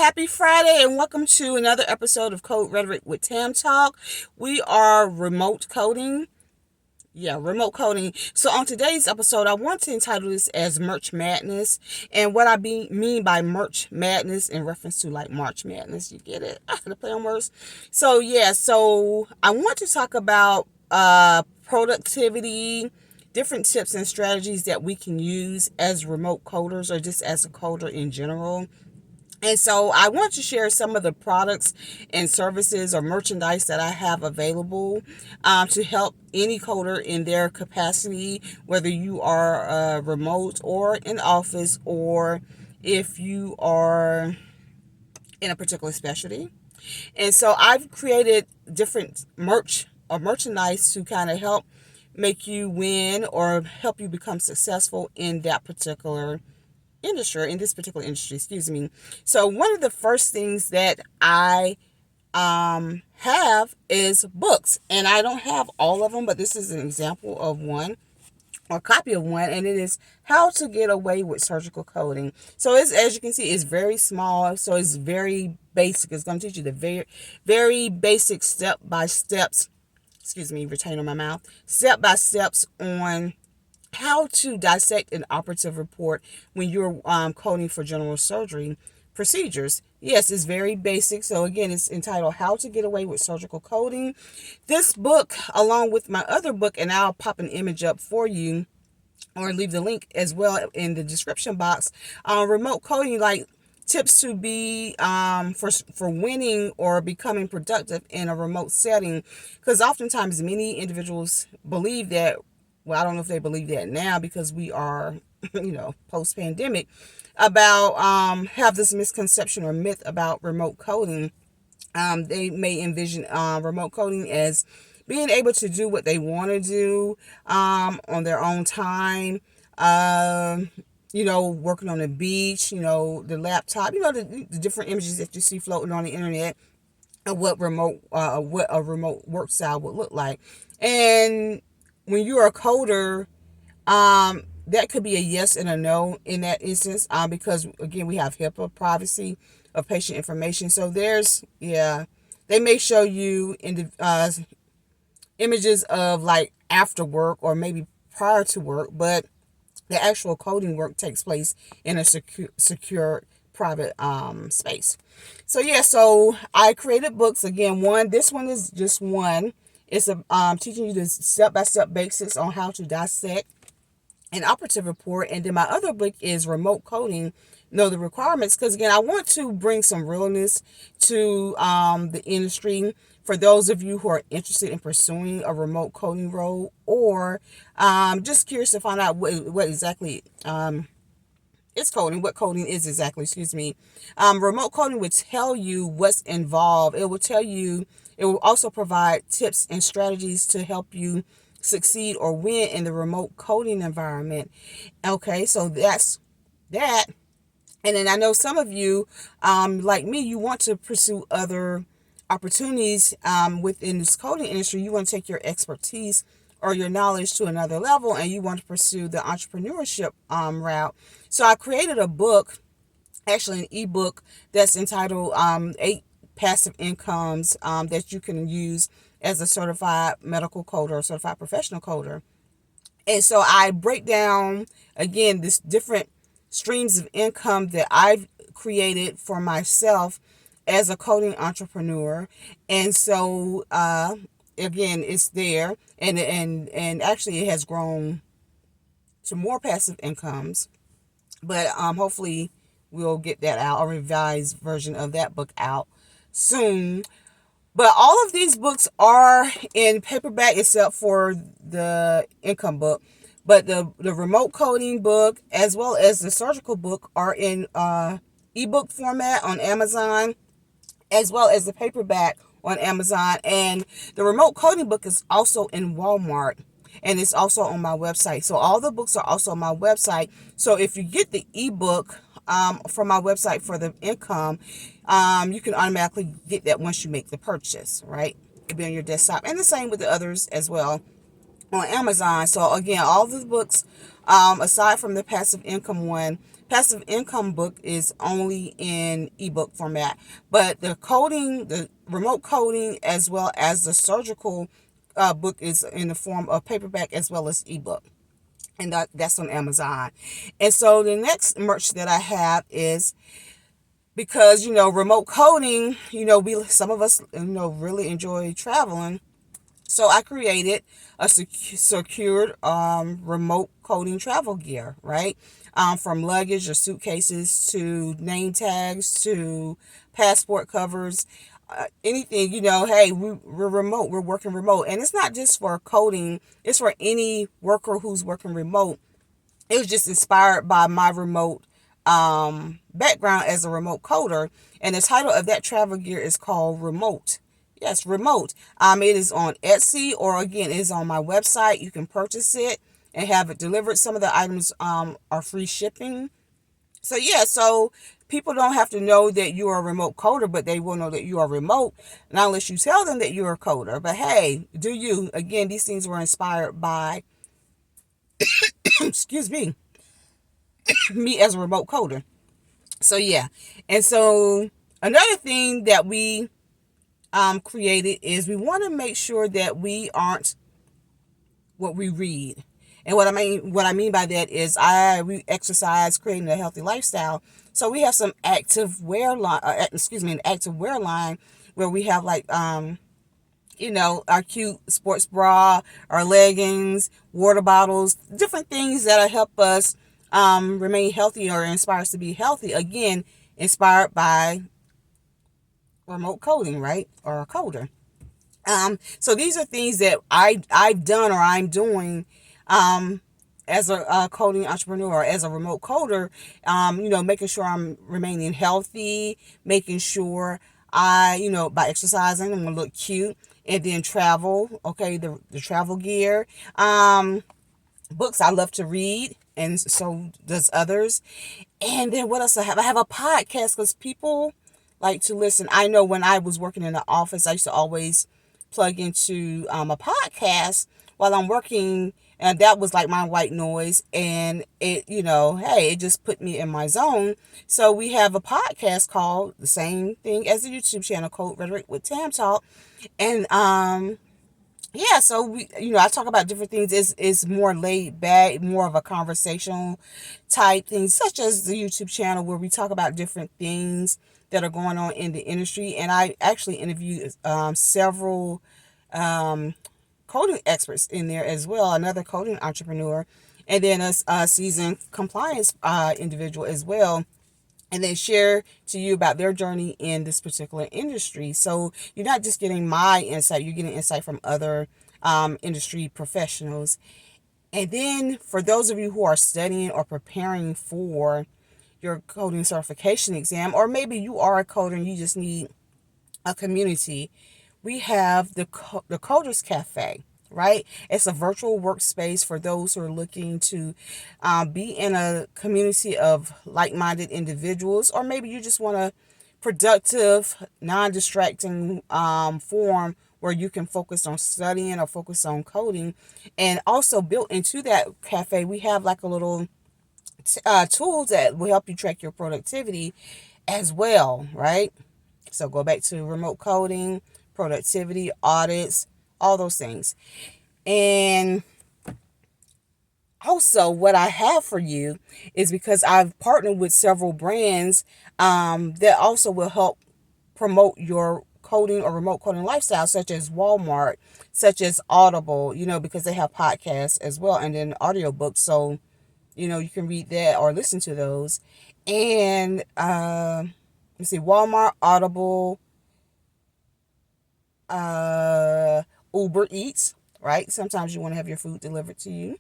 Happy Friday and welcome to another episode of Code Rhetoric with Tam Talk. We are remote coding. Yeah, remote coding. So on today's episode, I want to entitle this as Merch Madness. And what mean by Merch Madness in reference to like March Madness. You get it? The play on words. So I want to talk about productivity, different tips and strategies that we can use as remote coders or just as a coder in general. And so I want to share some of the products and services or merchandise that I have available to help any coder in their capacity, whether you are remote or in office, or if you are in a particular specialty. And so I've created different merch or merchandise to kind of help make you win or help you become successful in that particular in this particular industry, excuse me. So one of the first things that I have is books, and I don't have all of them, but this is an example of one or copy of one, and it is How to Get Away with Surgical Coding. So as you can see, it's very small, so it's very basic. It's going to teach you the very basic step by steps, excuse me, retain on my mouth, step by steps on how to dissect an operative report when you're coding for general surgery procedures. Yes, it's very basic. So again, it's entitled How to Get Away with Surgical Coding. This book, along with my other book, and I'll pop an image up for you or leave the link as well in the description box. Remote coding, like tips to be for winning or becoming productive in a remote setting, because oftentimes many individuals believe that, well, I don't know if they believe that now because we are, post-pandemic, about have this misconception or myth about remote coding. They may envision remote coding as being able to do what they want to do on their own time. Working on the beach, the laptop, the different images that you see floating on the internet of what a remote work style would look like. And when you're a coder, that could be a yes and a no in that instance, because again, we have HIPAA, privacy of patient information. So they may show you in the images of like after work or maybe prior to work, but the actual coding work takes place in a secure private space. So I created books. Again, this one is just one. It's teaching you the step-by-step basics on how to dissect an operative report. And then my other book is Remote Coding, Know the Requirements, because again, I want to bring some realness to the industry for those of you who are interested in pursuing a remote coding role, or just curious to find out what exactly it's coding, what coding is exactly, excuse me. Remote coding will tell you what's involved. It will also provide tips and strategies to help you succeed or win in the remote coding environment. Okay, so that's that. And then I know some of you, like me, you want to pursue other opportunities within this coding industry. You want to take your expertise or your knowledge to another level, and you want to pursue the entrepreneurship route. So I created a book, actually an ebook, that's entitled 8 Passive Incomes that you can use as a certified medical coder or certified professional coder. And so I break down, again, this different streams of income that I've created for myself as a coding entrepreneur. And so again, it's there, and actually it has grown to more passive incomes, but hopefully we'll get that out, a revised version of that book out soon. But all of these books are in paperback except for the income book. But the remote coding book as well as the surgical book are in ebook format on Amazon, as well as the paperback on Amazon. And the remote coding book is also in Walmart, and it's also on my website. So all the books are also on my website. So if you get the ebook from my website for the income, you can automatically get that once you make the purchase, right? It'll be on your desktop, and the same with the others as well. on Amazon. So again, all the books, aside from the passive income book is only in ebook format. But the remote coding, as well as the surgical book, is in the form of paperback as well as ebook. And that's on Amazon. And so the next merch that I have is, because remote coding, we some of us really enjoy traveling. So I created a secured remote coding travel gear, right? From luggage or suitcases to name tags to passport covers, anything. Hey, we're remote, we're working remote, and it's not just for coding; it's for any worker who's working remote. It was just inspired by my remote background as a remote coder, and the title of that travel gear is called Remote. Yes, Remote. It is on Etsy, or again, it is on my website. You can purchase it and have it delivered. Some of the items are free shipping. So yeah, so people don't have to know that you are a remote coder, but they will know that you are remote, not unless you tell them that you're a coder. But hey, do you? Again, these things were inspired by, excuse me as a remote coder. So yeah, and so another thing that we created is we want to make sure that we aren't what we read. And what I mean by that is we exercise, creating a healthy lifestyle. So we have some active wear line, an active wear line where we have like our cute sports bra, our leggings, water bottles, different things that help us remain healthy or inspire us to be healthy. Again, inspired by remote coding, right? Or a coder. So these are things that I've done or I'm doing as a coding entrepreneur, as a remote coder. Making sure I'm remaining healthy, making sure by exercising, I'm gonna look cute, and then travel. Okay, the travel gear, books I love to read, and so does others. And then what else I have? I have a podcast because people like to listen. I know when I was working in the office, I used to always plug into a podcast while I'm working, and that was like my white noise. And hey, it just put me in my zone. So we have a podcast called the same thing as the YouTube channel, Code Rhetoric with Tam Talk, and yeah, so I talk about different things. It's more laid back, more of a conversational type thing, such as the YouTube channel where we talk about different things that are going on in the industry. And I actually interviewed several coding experts in there as well, another coding entrepreneur, and then a seasoned compliance individual as well, and they share to you about their journey in this particular industry. So you're not just getting my insight, you're getting insight from other industry professionals. And then for those of you who are studying or preparing for your coding certification exam, or maybe you are a coder and you just need a community, we have the Coders Cafe, right? It's a virtual workspace for those who are looking to be in a community of like-minded individuals, or maybe you just want a productive, non-distracting form where you can focus on studying or focus on coding. And also built into that cafe, we have like a little tools that will help you track your productivity as well, right? So go back to remote coding, productivity, audits, all those things. And also, what I have for you is, because I've partnered with several brands that also will help promote your coding or remote coding lifestyle, such as Walmart, such as Audible, because they have podcasts as well, and then audiobooks. So, you can read that or listen to those. And let's see, Walmart, Audible, Uber Eats, right? Sometimes you want to have your food delivered to you.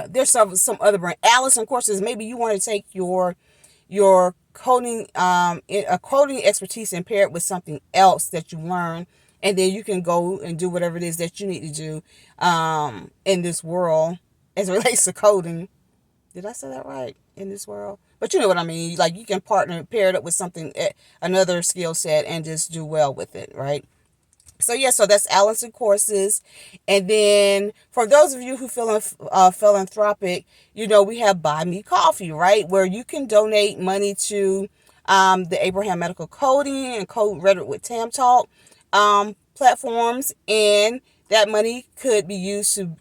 There's some other brand, Allison Courses. Maybe you want to take your coding a coding expertise and pair it with something else that you learn, and then you can go and do whatever it is that you need to do in this world as it relates to coding. Did I say that right? In this world? But you know what I mean. Like, you can pair it up with something, another skill set, and just do well with it, right? So yeah, so that's Allison Courses. And then for those of you who feel philanthropic, we have Buy Me Coffee, right? Where you can donate money to the Abraham Medical Coding and Code Rhetoric with Tam Talk platforms, and that money could be used to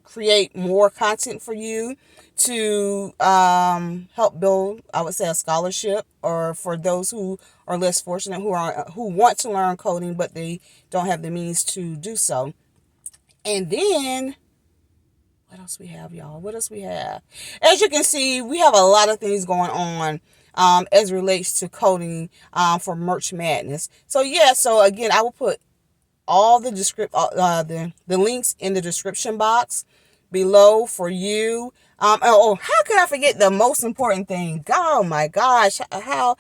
create more content for you, to help build, I would say, a scholarship, or for those who are less fortunate, who want to learn coding but they don't have the means to do so. And then what else we have, y'all? What else we have? As you can see, we have a lot of things going on as it relates to coding for Merch Madness. So yeah, so again, I will put all the the links in the description box below for you. How could I forget the most important thing? Oh my gosh, how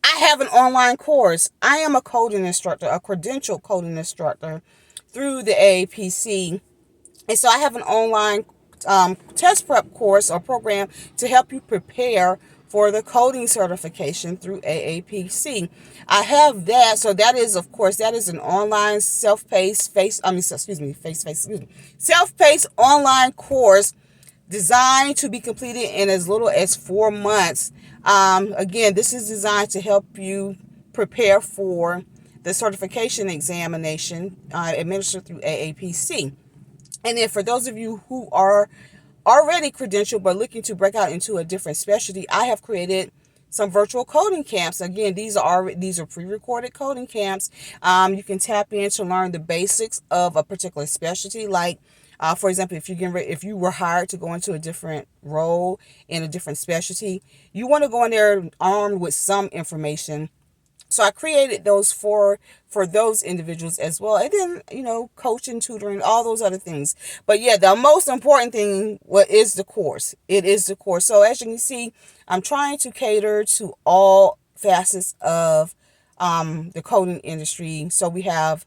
I have an online course. I am a coding instructor, a credentialed coding instructor through the AAPC. And so I have an online test prep course or program to help you prepare for the coding certification through AAPC. I have that. So that is, of course, that is an online self-paced self-paced online course designed to be completed in as little as 4 months. Again, this is designed to help you prepare for the certification examination administered through AAPC. And then for those of you who are already credentialed but looking to break out into a different specialty, I have created some virtual coding camps. Again, these are pre-recorded coding camps. You can tap in to learn the basics of a particular specialty. Like, for example, if you were hired to go into a different role in a different specialty, you want to go in there armed with some information. So I created those for those individuals as well. And then, coaching, tutoring, all those other things. But yeah, the most important thing is the course. It is the course. So as you can see, I'm trying to cater to all facets of the coding industry. So we have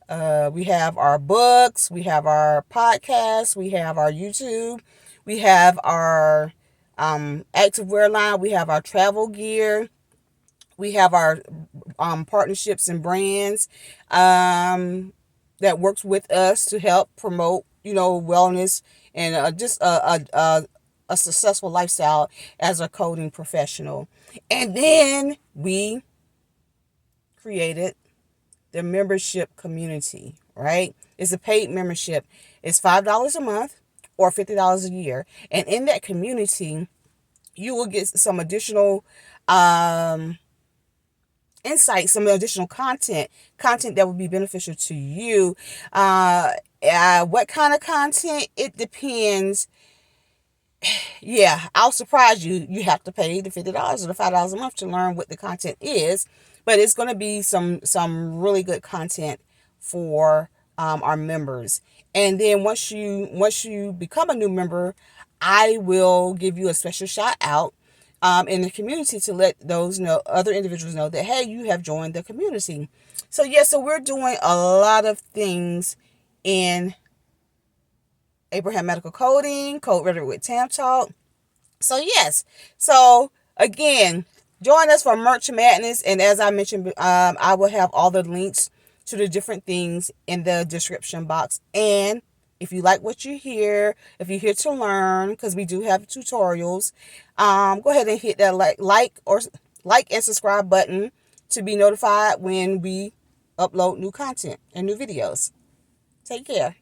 our books, we have our podcasts, we have our YouTube, we have our activewear line, we have our travel gear. We have our partnerships and brands that works with us to help promote, wellness and just a successful lifestyle as a coding professional. And then we created the membership community, right? It's a paid membership. It's $5 a month or $50 a year. And in that community, you will get some additional insight, some additional content that would be beneficial to you. What kind of content? It depends. Yeah, I'll surprise you. You have to pay the $50 or the $5 a month to learn what the content is, but it's going to be some really good content for our members. And then once you become a new member, I will give you a special shout out in the community to let other individuals know that, hey, you have joined the community. So yeah, so we're doing a lot of things in Abraham Medical Coding, Code Rhetoric with Tam Talk. So yes, so again, join us for Merch Madness, and as I mentioned, I will have all the links to the different things in the description box. And if you like what you hear, if you're here to learn, because we do have tutorials, go ahead and hit that like and subscribe button to be notified when we upload new content and new videos. Take care.